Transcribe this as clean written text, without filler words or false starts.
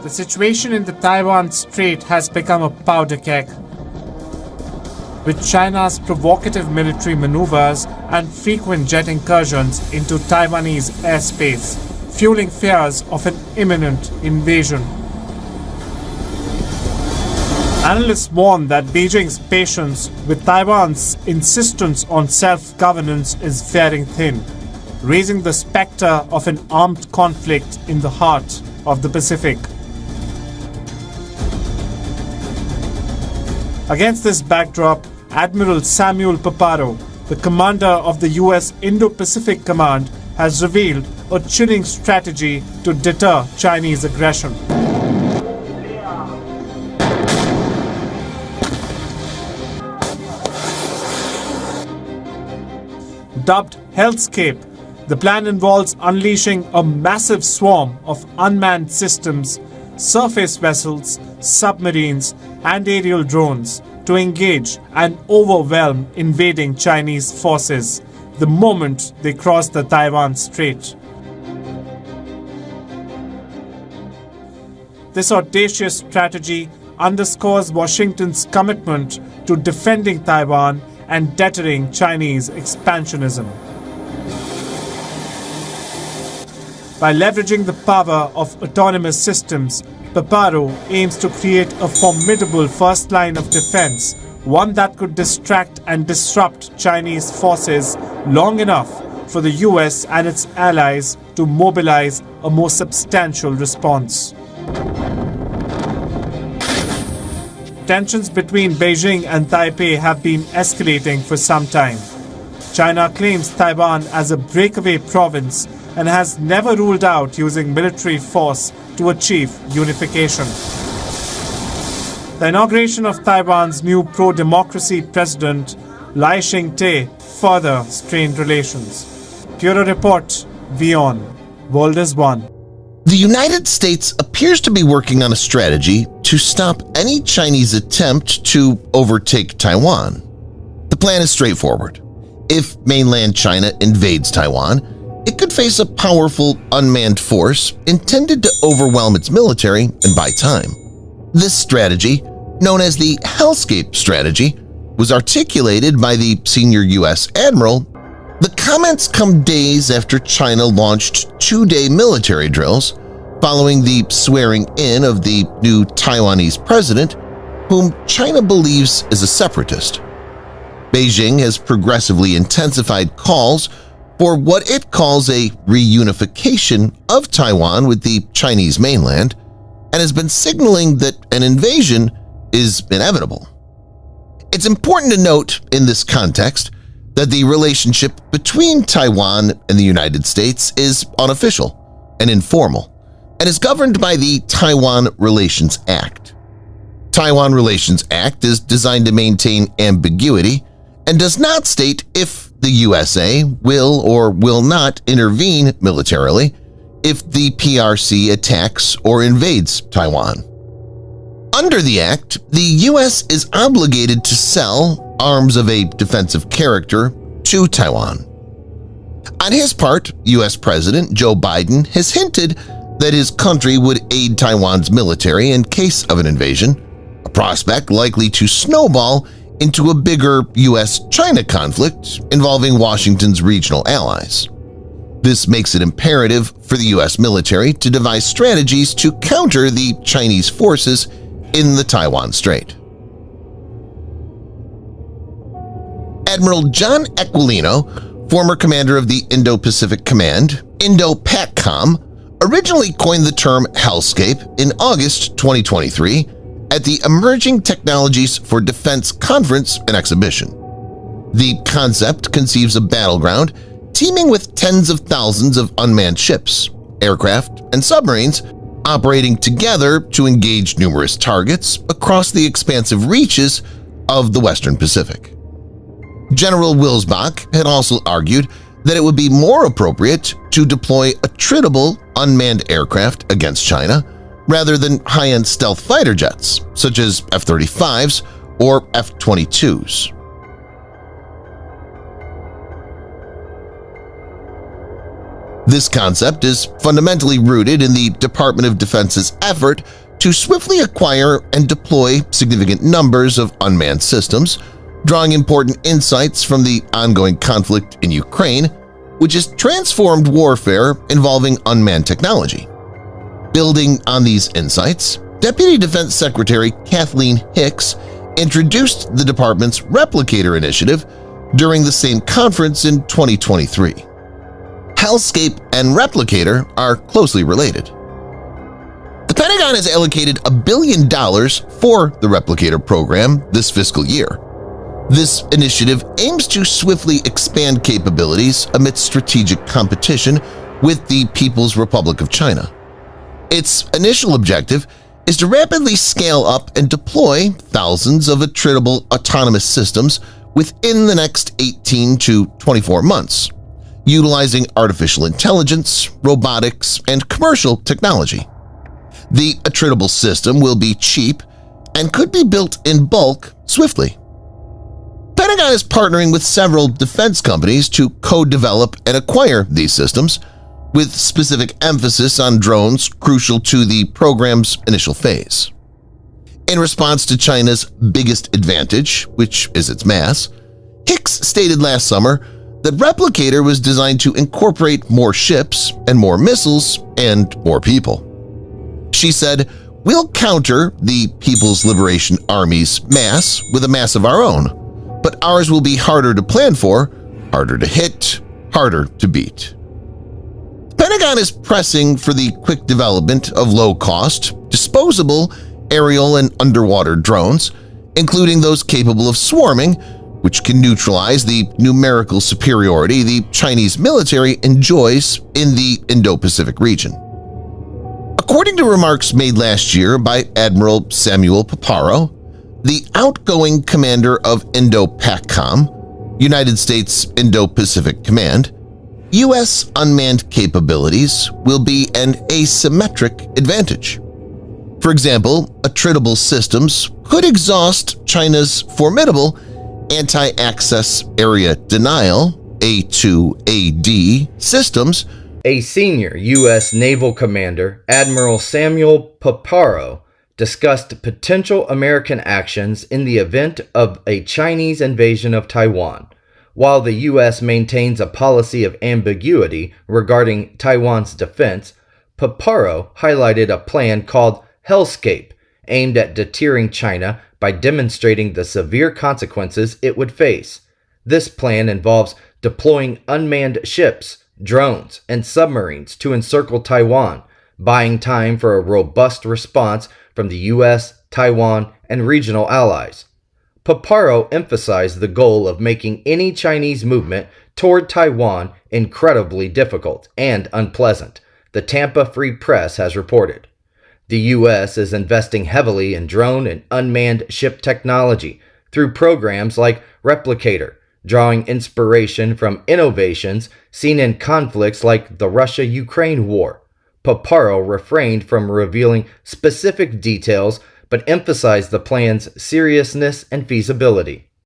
The situation in the Taiwan Strait has become a powder keg, with China's provocative military maneuvers and frequent jet incursions into Taiwanese airspace, fueling fears of an imminent invasion. Analysts warn that Beijing's patience with Taiwan's insistence on self-governance is wearing thin, raising the specter of an armed conflict in the heart of the Pacific. Against this backdrop, Admiral Samuel Paparo, the commander of the US Indo-Pacific Command, has revealed a chilling strategy to deter Chinese aggression. Dubbed Hellscape, the plan involves unleashing a massive swarm of unmanned systems, surface vessels, submarines, and aerial drones to engage and overwhelm invading Chinese forces the moment they cross the Taiwan Strait. This audacious strategy underscores Washington's commitment to defending Taiwan and deterring Chinese expansionism. By leveraging the power of autonomous systems, Paparo aims to create a formidable first line of defense, one that could distract and disrupt Chinese forces long enough for the US and its allies to mobilize a more substantial response. Tensions between Beijing and Taipei have been escalating for some time. China claims Taiwan as a breakaway province and has never ruled out using military force to achieve unification. The inauguration of Taiwan's new pro-democracy president, Lai Ching-te, further strained relations. Bureau Report, WION, World is One. The United States appears to be working on a strategy to stop any Chinese attempt to overtake Taiwan. The plan is straightforward. If mainland China invades Taiwan, it could face a powerful unmanned force intended to overwhelm its military and buy time. This strategy, known as the Hellscape strategy, was articulated by the senior U.S. admiral. The comments come days after China launched two-day military drills following the swearing-in of the new Taiwanese president, whom China believes is a separatist. Beijing has progressively intensified calls for what it calls a reunification of Taiwan with the Chinese mainland and has been signaling that an invasion is inevitable. It's important to note in this context that the relationship between Taiwan and the United States is unofficial and informal and is governed by the Taiwan Relations Act. Taiwan Relations Act is designed to maintain ambiguity and does not state if the USA will or will not intervene militarily if the PRC attacks or invades Taiwan. Under the Act, the U.S. is obligated to sell arms of a defensive character to Taiwan. On his part, U.S. President Joe Biden has hinted that his country would aid Taiwan's military in case of an invasion, a prospect likely to snowball into a bigger U.S.-China conflict involving Washington's regional allies. This makes it imperative for the U.S. military to devise strategies to counter the Chinese forces in the Taiwan Strait. Admiral John Aquilino, former commander of the Indo-Pacific Command, Indo-PACOM, originally coined the term Hellscape in August 2023 at the Emerging Technologies for Defense Conference and Exhibition. The concept conceives a battleground teeming with tens of thousands of unmanned ships, aircraft, and submarines operating together to engage numerous targets across the expansive reaches of the Western Pacific. General Wilsbach had also argued that it would be more appropriate to deploy attritable unmanned aircraft against China rather than high-end stealth fighter jets such as F-35s or F-22s. This concept is fundamentally rooted in the Department of Defense's effort to swiftly acquire and deploy significant numbers of unmanned systems, drawing important insights from the ongoing conflict in Ukraine, which has transformed warfare involving unmanned technology. Building on these insights, Deputy Defense Secretary Kathleen Hicks introduced the department's Replicator initiative during the same conference in 2023. Hellscape and Replicator are closely related. The Pentagon has allocated $1 billion for the Replicator program this fiscal year. This initiative aims to swiftly expand capabilities amidst strategic competition with the People's Republic of China. Its initial objective is to rapidly scale up and deploy thousands of attritable autonomous systems within the next 18 to 24 months, utilizing artificial intelligence, robotics, and commercial technology. The attritable system will be cheap and could be built in bulk swiftly. Pentagon is partnering with several defense companies to co-develop and acquire these systems, with specific emphasis on drones crucial to the program's initial phase. In response to China's biggest advantage, which is its mass, Hicks stated last summer that Replicator was designed to incorporate more ships and more missiles and more people. She said, "We'll counter the People's Liberation Army's mass with a mass of our own, but ours will be harder to plan for, harder to hit, harder to beat." The Pentagon is pressing for the quick development of low-cost, disposable aerial and underwater drones, including those capable of swarming, which can neutralize the numerical superiority the Chinese military enjoys in the Indo-Pacific region. According to remarks made last year by Admiral Samuel Paparo, the outgoing commander of Indo-PACOM, United States Indo-Pacific Command, U.S. unmanned capabilities will be an asymmetric advantage. For example, attritable systems could exhaust China's formidable anti-access area denial A2AD systems. A senior U.S. naval commander, Admiral Samuel Paparo, discussed potential American actions in the event of a Chinese invasion of Taiwan. While the U.S. maintains a policy of ambiguity regarding Taiwan's defense, Paparo highlighted a plan called Hellscape, aimed at deterring China by demonstrating the severe consequences it would face. This plan involves deploying unmanned ships, drones, and submarines to encircle Taiwan, buying time for a robust response from the U.S., Taiwan, and regional allies. Paparo emphasized the goal of making any Chinese movement toward Taiwan incredibly difficult and unpleasant, the Tampa Free Press has reported. The U.S. is investing heavily in drone and unmanned ship technology through programs like Replicator, drawing inspiration from innovations seen in conflicts like the Russia-Ukraine war. Paparo refrained from revealing specific details but emphasized the plan's seriousness and feasibility.